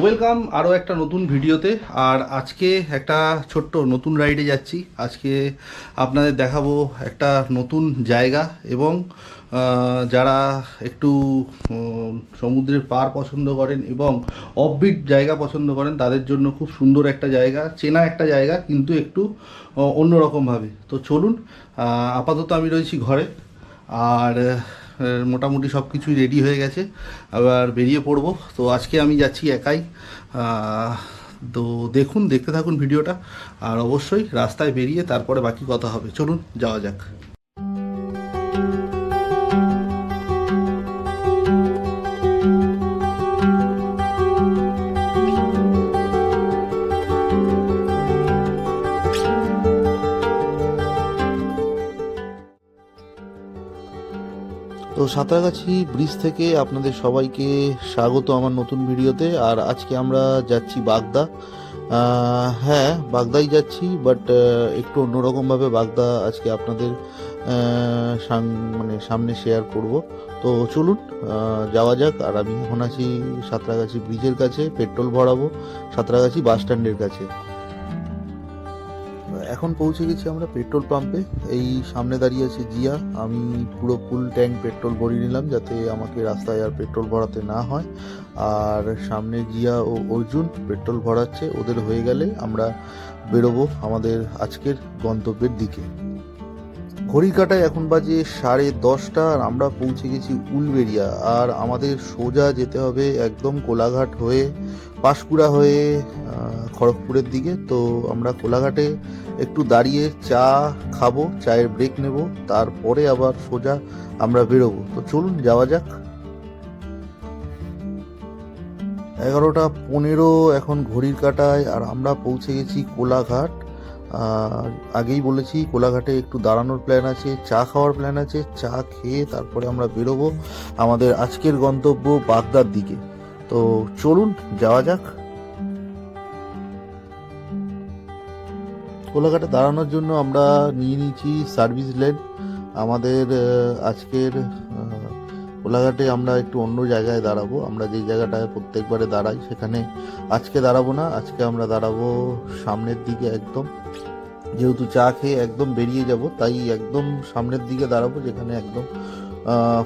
Welcome আরও একটা নতুন ভিডিওতে। আর আজকে একটা ছোট্ট নতুন রাইডে যাচ্ছি। আজকে আপনাদের দেখাবো একটা নতুন জায়গা এবং যারা একটু সমুদ্রের পার পছন্দ করেন এবং অফবিট জায়গা পছন্দ করেন তাদের জন্য খুব সুন্দর একটা জায়গা, চেনা একটা জায়গা, কিন্তু একটু অন্যরকমভাবে। তো চলুন, আপাতত আমি রয়েছি ঘরে আর মোটামুটি সব কিছুই রেডি হয়ে গেছে, আবার বেরিয়ে পড়বো। তো আজকে আমি যাচ্ছি একাই। তো দেখতে থাকুন ভিডিওটা, আর অবশ্যই রাস্তায় বেরিয়ে তারপরে বাকি কথা হবে। চলুন যাওয়া যাক। তো সাঁতরাগাছি ব্রিজ থেকে আপনাদের সবাইকে স্বাগত আমার নতুন ভিডিওতে। আর আজকে আমরা যাচ্ছি বাগদা। হ্যাঁ, বাগদাই যাচ্ছি, বাট একটু অন্যরকমভাবে বাগদা আজকে আপনাদের সামনে শেয়ার করব। তো চলুন যাওয়া যাক। আর আমি এখন আছি সাঁতরাগাছি ব্রিজের কাছে, পেট্রোল ভরাবো সাঁতরাগাছি বাস স্ট্যান্ডের কাছে। এখন পৌঁছে গেছি আমরা পেট্রোল পাম্পে। এই সামনে দাঁড়িয়ে আছে জিয়া। আমি পুরো ফুল ট্যাঙ্ক পেট্রোল ভরিয়ে নিলাম যাতে আমাকে রাস্তায় আর পেট্রোল ভরাতে না হয়। আর সামনে জিয়া ও অর্জুন পেট্রোল ভরাচ্ছে। ওদের হয়ে গেলে আমরা বেরোবো আমাদের আজকের গন্তব্যের দিকে। ঘড়ির কাঁটায় এখন বাজে 10:30 আর আমরা পৌঁছে গেছি উলবেড়িয়া। আর আমাদের সোজা যেতে হবে একদম কোলাঘাট হয়ে, পাঁশকুড়া হয়ে খড়গপুরের দিকে। তো আমরা কোলাঘাটে একটু দাঁড়িয়ে চা খাবো, চায়ের ব্রেক নেব, তারপরে আবার সোজা আমরা বেরোবো। তো চলুন যাওয়া যাক। 11:15 এখন ঘড়ির কাঁটায়, আর আমরা পৌঁছে গেছি কোলাঘাট। আগেই বলেছি কোলাঘাটে একটু দাঁড়ানোর প্ল্যান আছে, চা খাওয়ার প্ল্যান আছে। চা খেয়ে তারপরে আমরা বেরোবো আমাদের আজকের গন্তব্য বাগদার দিকে। তো চলুন যাওয়া যাক। কোলাঘাটে দাঁড়ানোর জন্য আমরা নিয়ে নিয়েছি সার্ভিস লেন। আমাদের আজকের কোলাঘাটে আমরা একটু অন্য জায়গায় দাঁড়াবো। আমরা যেই জায়গাটায় প্রত্যেকবারে দাঁড়াই সেখানে আজকে দাঁড়াবো না। আজকে আমরা দাঁড়াবো সামনের দিকে একদম, যেহেতু চা খেয়ে একদম বেরিয়ে যাব, তাই একদম সামনের দিকে দাঁড়াবো যেখানে একদম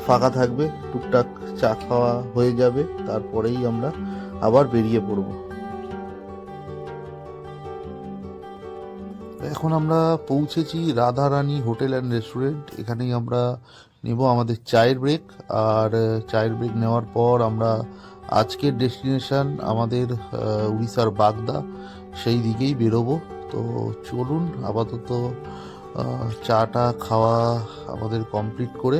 ফাঁকা থাকবে। টুকটাক চা খাওয়া হয়ে যাবে, তারপরেই আমরা আবার বেরিয়ে পড়বো। এখন আমরা পৌঁছেছি রাধারানী হোটেল অ্যান্ড রেস্টুরেন্ট। এখানেই আমরা নেব আমাদের চায়ের ব্রেক। আর চায়ের ব্রেক নেওয়ার পর আমরা আজকের ডেস্টিনেশন আমাদের উড়িষ্যার বাগদা, সেই দিকেই বেরোবো। তো চলুন, আপাতত চাটা খাওয়া আমাদের কমপ্লিট করে,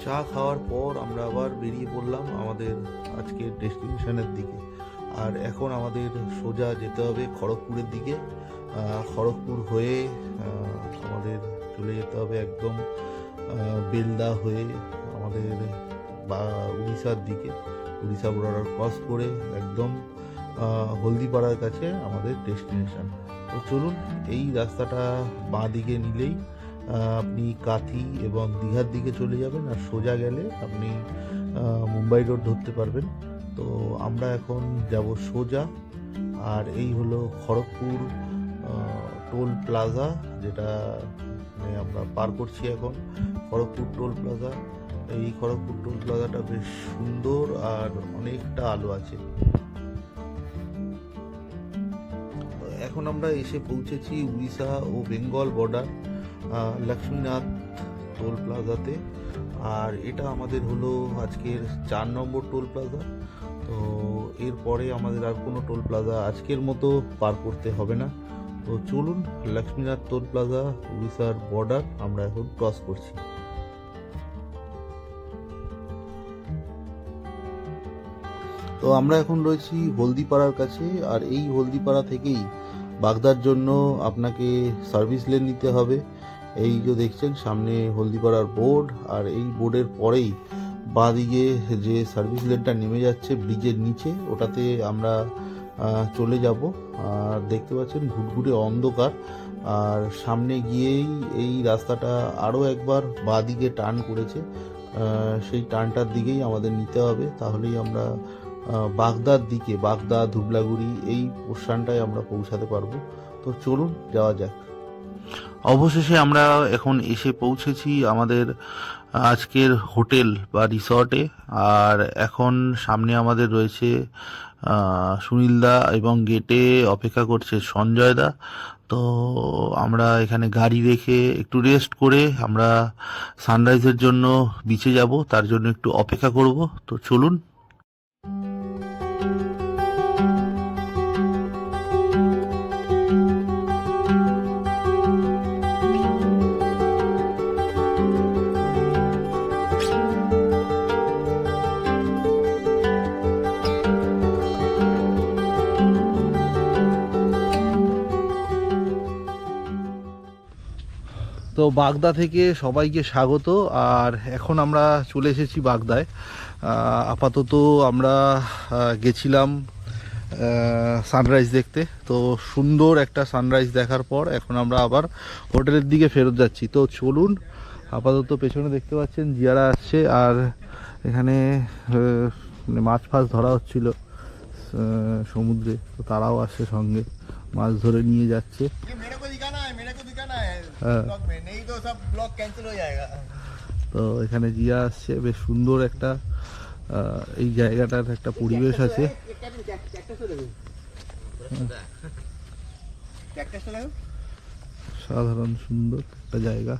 চা খাওয়ার পর আমরা আবার বেরিয়ে পড়লাম আমাদের আজকের ডেস্টিনেশনের দিকে। আর এখন আমাদের সোজা যেতে হবে খড়গপুরের দিকে। খড়গপুর হয়ে আমাদের চলে যেতে হবে একদম বেলদা হয়ে আমাদের উড়িষ্যার দিকে। উড়িষ্যা বর্ডার ক্রস করে একদম হলদিপাড়ার কাছে আমাদের ডেস্টিনেশন। তো চলুন, এই রাস্তাটা বাঁ দিকে নিলেই আপনি কাথি এবং দীঘার দিকে চলে যাবেন, আর সোজা গেলে আপনি মুম্বাই রোড ধরতে পারবেন। তো আমরা এখন যাব সোজা। আর এই হলো খড়গপুর টোল প্লাজা, যেটা আমরা পার করছি এখন, খড়গপুর টোল প্লাজা। এই খড়গপুর টোল প্লাজাটা বেশ সুন্দর আর অনেকটা আলো আছে। এখন আমরা এসে পৌঁছেছি উড়িষ্যা ও বেঙ্গল বর্ডার লক্ষ্মীনাথ টোল প্লাজাতে। আর এটা আমাদের হলো আজকের 4 নম্বর টোল প্লাজা। তো এরপরে আমাদের আর কোনো টোল প্লাজা আজকের মতো পার করতে হবে না। তো চলুন, লক্ষ্মীনাথ টোল প্লাজা উড়িষ্যার বর্ডার আমরা এখন ক্রস করছি। তো আমরা এখন রয়েছি হলদিপাড়ার কাছে। আর এই হলদিপাড়া থেকেই বাগদার জন্য আপনাকে সার্ভিস লেন নিতে হবে। এই যে দেখছেন সামনে হলদিপাড়ার বোর্ড, আর এই বোর্ডের পরেই বাঁদিকে যে সার্ভিস লেনটা নেমে যাচ্ছে ব্রিজের নিচে, ওটাতে আমরা চলে যাব। আর দেখতে পাচ্ছেন ঘুটঘুটে অন্ধকার, আর সামনে গিয়েই এই রাস্তাটা আরও একবার বাঁদিকে টার্ন করেছে। সেই টার্নটার দিকেই আমাদের নিতে হবে, তাহলেই আমরা বাগদার দিকে, বাগদা, ধুবলাগুড়ি এই পোর্শনটায় আমরা পৌঁছাতে পারবো। তো চলুন যাওয়া যাক। অবশেষে আমরা এখন এসে পৌঁছেছি আমাদের আজকের হোটেল বা রিসর্টে। আর এখন সামনে আমাদের রয়েছে সুনীলদা এবং গেটে অপেক্ষা করছে সঞ্জয়দা। তো আমরা এখানে গাড়ি রেখে একটু রেস্ট করে আমরা সানরাইজের জন্য বিচে যাব, তার জন্য একটু অপেক্ষা করব। তো চলুন। তো বাগদা থেকে সবাইকে স্বাগত। আর এখন আমরা চলে এসেছি বাগদায়। আপাতত আমরা গেছিলাম সানরাইজ দেখতে। তো সুন্দর একটা সানরাইজ দেখার পর এখন আমরা আবার হোটেলের দিকে ফেরত যাচ্ছি। তো চলুন। আপাতত পেছনে দেখতে পাচ্ছেন জিয়ারা আসছে, আর এখানে মাছ ফাছ ধরা হচ্ছিল সমুদ্রে, তো তারাও আসছে সঙ্গে, মাছ ধরে নিয়ে যাচ্ছে। তো এখানে জিয়া আসছে, বেশ সুন্দর একটা এই জায়গাটার একটা পরিবেশ আছে, সাধারণ সুন্দর একটা জায়গা।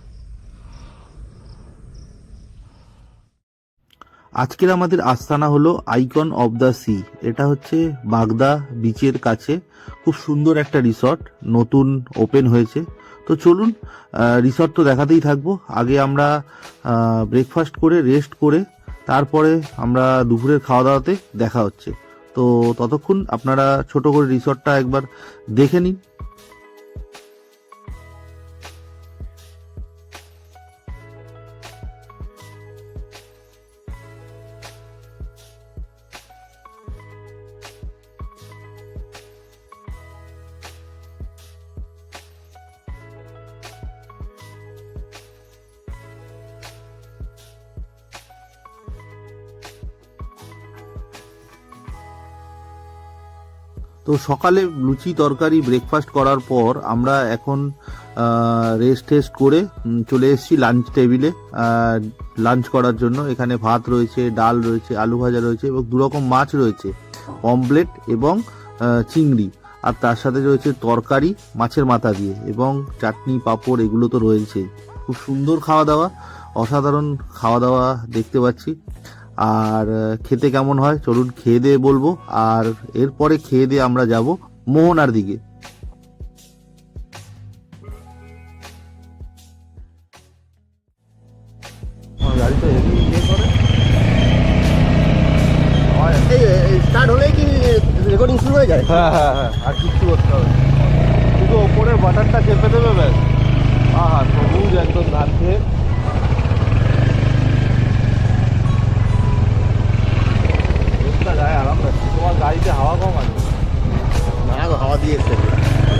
আজকের আমাদের আস্তানা হলো আইকন অফ দ্য সি। এটা হচ্ছে বাগদা বিচের কাছে, খুব সুন্দর একটা রিসর্ট, নতুন ওপেন হয়েছে। তো চলুন, রিসর্ট তো দেখাতেই থাকবো। আগে আমরা ব্রেকফাস্ট করে রেস্ট করে তারপরে আমরা দুপুরের খাওয়া দাওয়াতে দেখা হচ্ছে। তো ততক্ষণ আপনারা ছোট করে রিসর্টটা একবার দেখে নিন। তো সকালে লুচি তরকারি ব্রেকফাস্ট করার পর আমরা এখন রেস্ট টেস্ট করে চলে এসেছি লাঞ্চ টেবিলে লাঞ্চ করার জন্য। এখানে ভাত রয়েছে, ডাল রয়েছে, আলু ভাজা রয়েছে এবং দুরকম মাছ রয়েছে, পমফ্লেট এবং চিংড়ি। আর তার সাথে রয়েছে তরকারি মাছের মাথা দিয়ে, এবং চাটনি পাঁপড়, এগুলো তো রয়েছেই। খুব সুন্দর খাওয়া দাওয়া, অসাধারণ খাওয়া দাওয়া দেখতে পাচ্ছি। আর খেতে কেমন হয় চলুন খেয়ে দিয়ে বলবো। আর এরপরে খেয়ে দিয়ে আমরা যাব মোহনার দিকে। গাড়ি তো স্টার্ট হলেই কি রেকর্ডিং শুরু হয়ে যায়? হ্যাঁ হ্যাঁ হ্যাঁ, আর কিছু করতে হবে, শুধু ওপরে বাটনটা চেপে দেবে ব্যাস। হ্যাঁ, সবুজ একদম নাচছে। গায়ে আরাম লাগছে। তোমার গাড়িতে হাওয়া কম আছে? না গো, হাওয়া দিয়ে এসছে।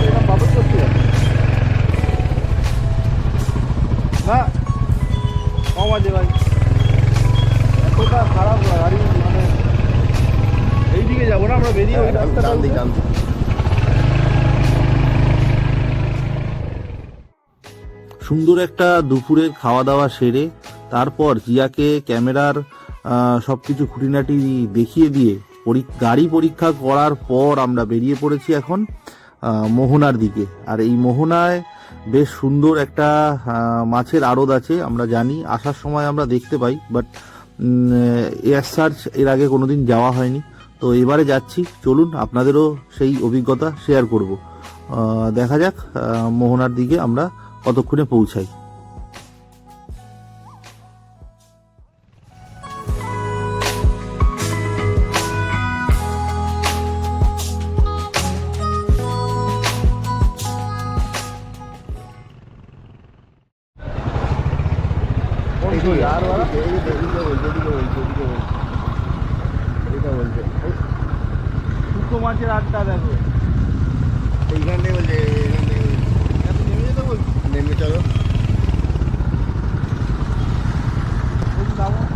এটা বাবদ করতে না, কম আছে ভাই, এতটা খারাপ গাড়ি। মানে এইদিকে যাবো না আমরা, বেরিয়ে ওই রাস্তাটা জানতে সুন্দর একটা দুপুরের খাওয়া দাওয়া সেরে তারপর জিয়াকে ক্যামেরার সব কিছু খুঁটিনাটি দেখিয়ে দিয়ে গাড়ি পরীক্ষা করার পর আমরা বেরিয়ে পড়েছি এখন মোহনার দিকে। আর এই মোহনায় বেশ সুন্দর একটা মাছের আড়ত আছে, আমরা জানি, আসার সময় আমরা দেখতে পাই, বাট এয়ার সার্চ এর আগে কোনোদিন যাওয়া হয়নি। তো এবারে যাচ্ছি, চলুন আপনাদেরও সেই অভিজ্ঞতা শেয়ার করব। দেখা যাক মোহনার দিকে আমরা কতক্ষণে পৌঁছাই। यार वाला দুটো মাছের আড্ডা দেখো এইখানে বলছে, নেমে যেতে বলছি। নেমে চলো।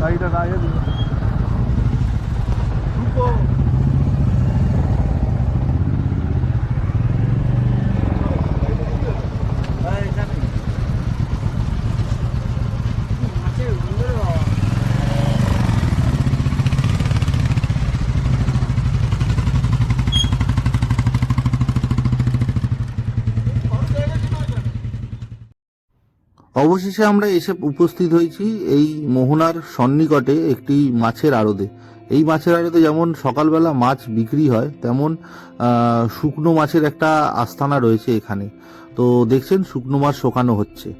গাড়িটা দাঁড়িয়ে দিল। দুটো অবশেষে আমরা এসে উপস্থিত হয়েছি এই মোহনার সন্নিকটে একটি মাছের আড়তে। এই মাছের আড়তে যেমন সকালবেলা মাছ বিক্রি হয়, তেমন শুকনো মাছের একটা আস্তানা রয়েছে এখানে। তো দেখছেন শুকনো মাছ শোকানো হচ্ছে।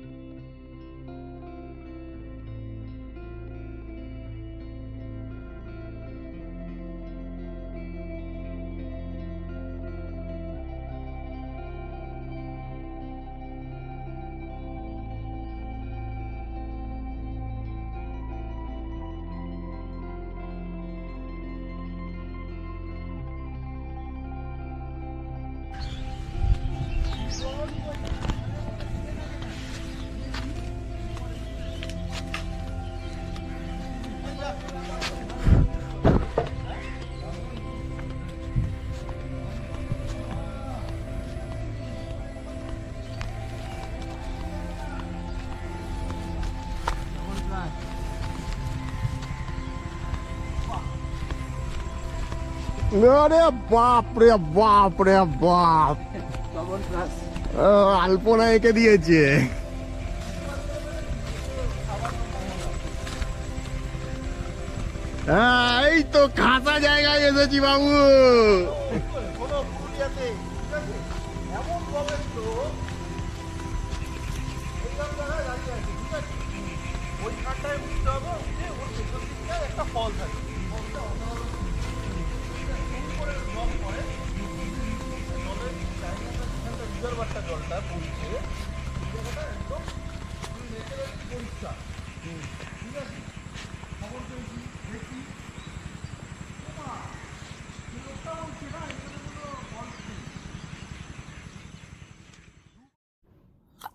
আরে বাপ রে বাপ রে বাপ, আলপনা এঁকে দিয়েছে। এই তো খাসা জায়গায় এসেছি বাবু।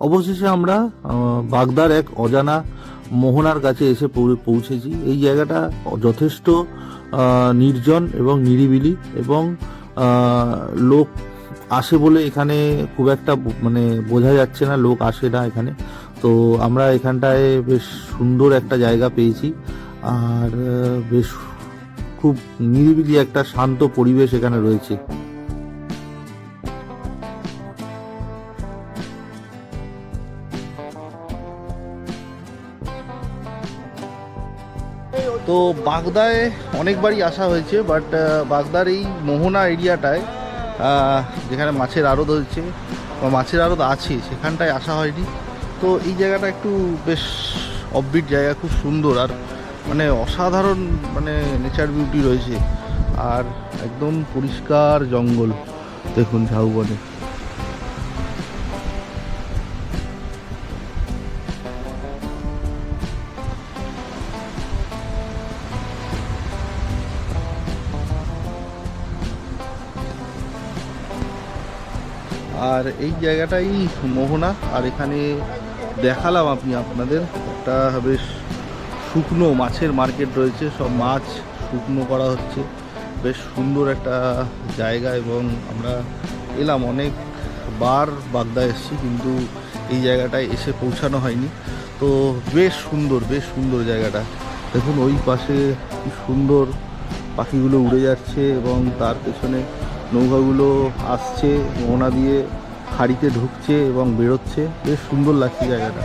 অবশেষে আমরা বাগদার এক অজানা মোহনার কাছে এসে পৌঁছেছি। এই জায়গাটা যথেষ্ট নির্জন এবং নিরিবিলি, এবং লোক আসে বলে এখানে খুব একটা মানে বোঝা যাচ্ছে না, লোক আসে না এখানে। তো আমরা এখানটায় বেশ সুন্দর একটা জায়গা পেয়েছি, আর বেশ খুব নিরিবিলি একটা শান্ত পরিবেশ এখানে রয়েছে। তো বাগদায় অনেকবারই আসা হয়েছে, বাট বাগদার এই মোহনা এরিয়াটায় যেখানে মাছের আড়ত হয়েছে বা মাছের আড়ত আছে সেখানটায় আসা হয়নি। তো এই জায়গাটা একটু বেশ অফবিট জায়গা, খুব সুন্দর, আর মানে অসাধারণ মানে নেচার বিউটি রয়েছে, আর একদম পরিষ্কার জঙ্গল দেখুন ঝাউবনে। আর এই জায়গাটাই মোহনা, আর এখানে দেখালাম আপনাদের একটা বেশ শুকনো মাছের মার্কেট রয়েছে, সব মাছ শুকনো করা হচ্ছে, বেশ সুন্দর একটা জায়গা। এবং আমরা এলাম অনেকবার বাগদা এসেছি, কিন্তু এই জায়গাটায় এসে পৌঁছানো হয়নি। তো বেশ সুন্দর জায়গাটা দেখুন। ওই পাশে কি সুন্দর পাখিগুলো উড়ে যাচ্ছে, এবং তার পেছনে নৌকাগুলো আসছে, মোহনা দিয়ে খাড়িতে ঢুকছে এবং বেরোচ্ছে, বেশ সুন্দর লাগছে জায়গাটা।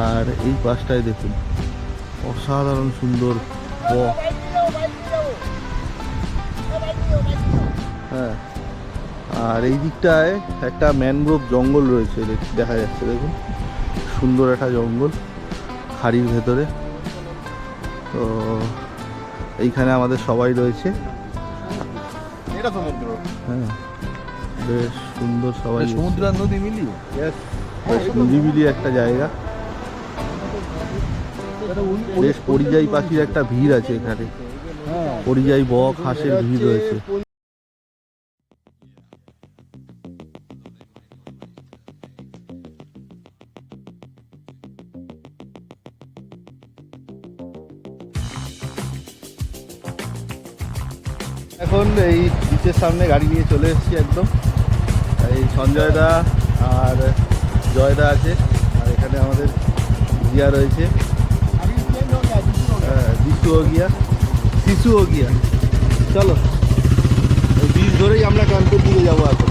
আর এই পাশটায় দেখুন অসাধারণ সুন্দর হ্যাঁ, আর এই দিকটায় একটা ম্যানগ্রোভ জঙ্গল রয়েছে, দেখা যাচ্ছে দেখুন, সুন্দর একটা জঙ্গল খাড়ির ভেতরে। তো এইখানে আমাদের সবাই রয়েছে, এটা সমুদ্র। হ্যাঁ বেশ সুন্দর, সবাই সমুদ্র আর নদী মিলিয়ে বেশ নিরিবিলি একটা জায়গা। বেশ পরিযায়ী পাখির একটা ভিড় আছে এখানে, পরিযায়ী বক হাঁসের ভিড় রয়েছে। এখন এই বিচের সামনে গাড়ি নিয়ে চলে এসেছি একদম। এই সঞ্জয় দা আর জয়দা আছে, আর এখানে আমাদের জিয়া রয়েছে, শিশু ও গিয়া। চলো এই বীজ ধরেই আমরা কানপুর দিকে যাবো এখন।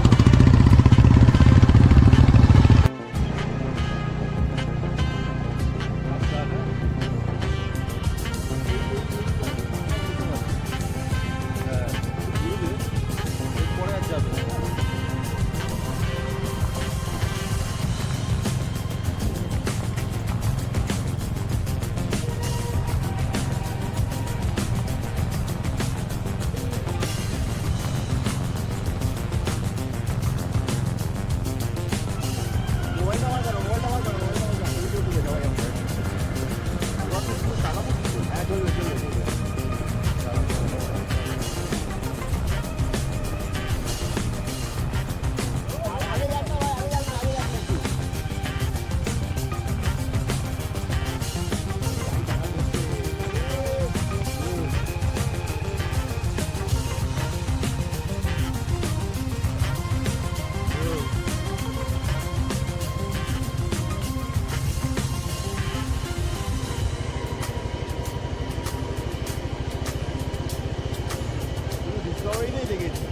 ওইটাই দেখেছি।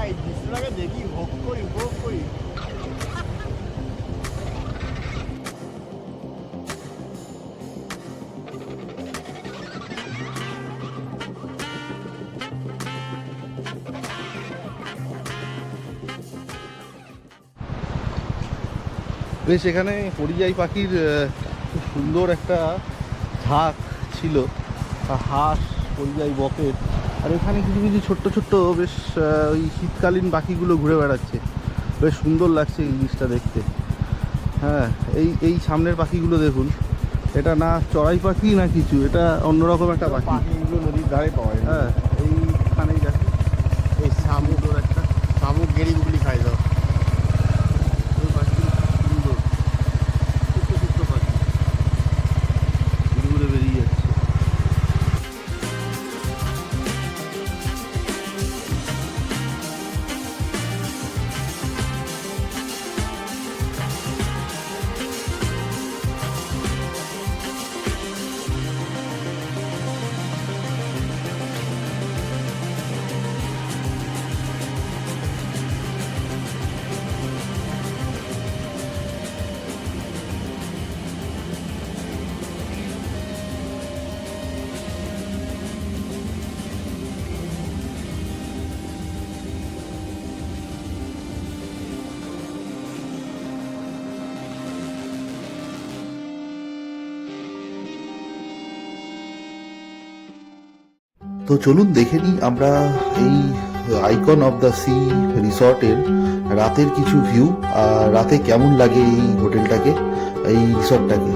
এই দৃশ্যটাকে দেখি, ভোগ করি, উপভোগ করি। বেশ, এখানে পরিযায়ী পাখির খুব সুন্দর একটা ঝাঁক ছিল, হাঁস, পরিযায়ী বকেট, আর এখানে কিছু কিছু ছোট্ট ছোট্ট বেশ ওই শীতকালীন পাখিগুলো ঘুরে বেড়াচ্ছে। বেশ সুন্দর লাগছে এই জিনিসটা দেখতে। হ্যাঁ, এই সামনের পাখিগুলো দেখুন, এটা না চড়াই পাখি না কিছু, এটা অন্যরকম একটা পাখি। পাখিগুলো নদীর ধারে পাওয়া যায়। হ্যাঁ, এইখানেই দেখো, এই শামুক একটা শামুক গেড়ি গুগলি খাই দাও। ওই পাখিগুলো খুব সুন্দর, ছোট্ট ছোট্ট পাখি ঘুরে ঘুরে বেরিয়ে যাচ্ছে। তো চলুন দেখে নিই আমরা এই আইকন অফ দ্য সি রিসর্টের রাতের কিছু ভিউ, আর রাতে কেমন লাগে এই হোটেলটাকে, এই রিসর্টটাকে।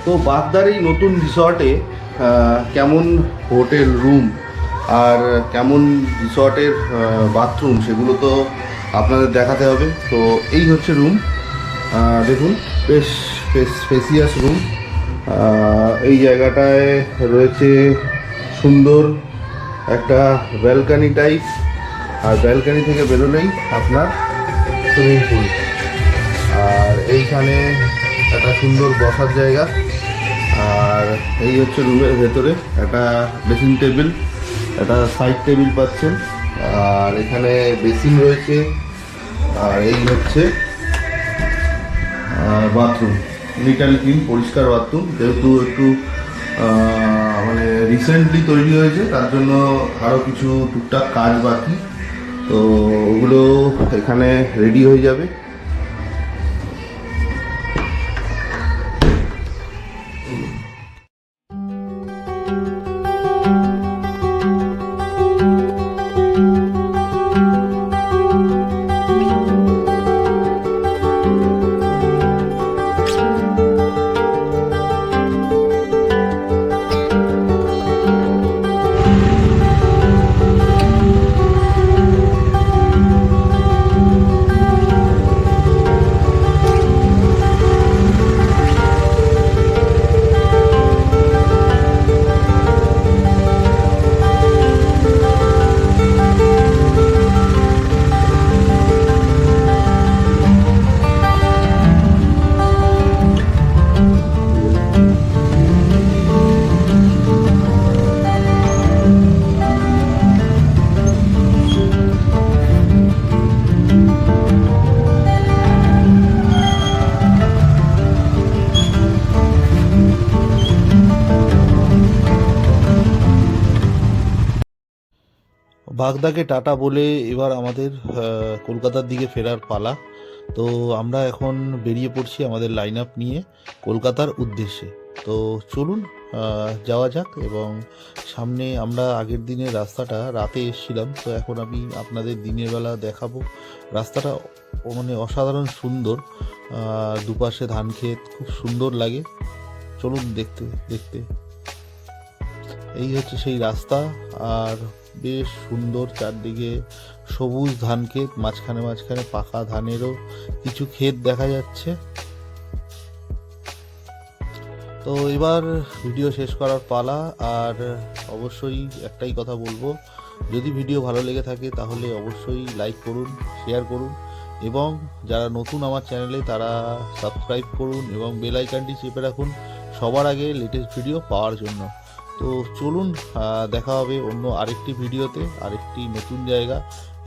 তো বাগদার এই নতুন রিসর্টে কেমন হোটেল রুম আর কেমন রিসর্টের বাথরুম সেগুলো তো আপনাদের দেখাতে হবে। তো এই হচ্ছে রুম, দেখুন বেশ স্পেসিয়াস রুম। এই জায়গাটায় রয়েছে সুন্দর একটা ব্যালকানি টাইপ, আর ব্যালকানি থেকে বেরোলেই আপনার সুইমিং পুল, আর এইখানে একটা সুন্দর বসার জায়গা। আর এই হচ্ছে রুমের ভেতরে একটা ড্রেসিং টেবিল, একটা সাইড টেবিল পাচ্ছেন, আর এখানে বেসিন রয়েছে। আর এই হচ্ছে বাথরুম, নিট অ্যান্ড ক্লিন, পরিষ্কার বাথরুম। যেহেতু একটু মানে রিসেন্টলি তৈরি হয়েছে, তার জন্য আরও কিছু টুকটাক কাজ বাকি, তো ওগুলো এখানে রেডি হয়ে যাবে। বাগদাকে টাটা বলে এবার আমাদের কলকাতার দিকে ফেরার পালা। তো আমরা এখন বেরিয়ে পড়ছি আমাদের লাইন আপ নিয়ে কলকাতার উদ্দেশ্যে। তো চলুন যাওয়া যাক। এবং সামনে আমরা আগের দিনের রাস্তাটা রাতে এসেছিলাম, তো এখন আমি আপনাদের দিনের বেলা দেখাবো। রাস্তাটা মানে অসাধারণ সুন্দর, দুপাশে ধান ক্ষেত, খুব সুন্দর লাগে। চলুন দেখতে দেখতে। এই হচ্ছে সেই রাস্তা, আর বেশ সুন্দর, চারদিকে সবুজ ধান ক্ষেত, মাঝখানে মাঝখানে পাকা ধানেরও কিছু ক্ষেত দেখা যাচ্ছে। তো এবার ভিডিও শেষ করার পালা। আর অবশ্যই একটাই কথা বলবো, যদি ভিডিও ভালো লেগে থাকে তাহলে অবশ্যই লাইক করুন, শেয়ার করুন, এবং যারা নতুন আমার চ্যানেলে তারা সাবস্ক্রাইব করুন এবং বেল আইকনটি চেপে রাখুন সবার আগে লেটেস্ট ভিডিও পাওয়ার জন্য। তো চলুন, দেখা হবে অন্য আরেকটি ভিডিওতে, আরেকটি নতুন জায়গা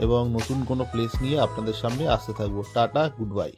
এবং নতুন কোনো প্লেস নিয়ে আপনাদের সামনে আসতে থাকবো। Tata, good bye.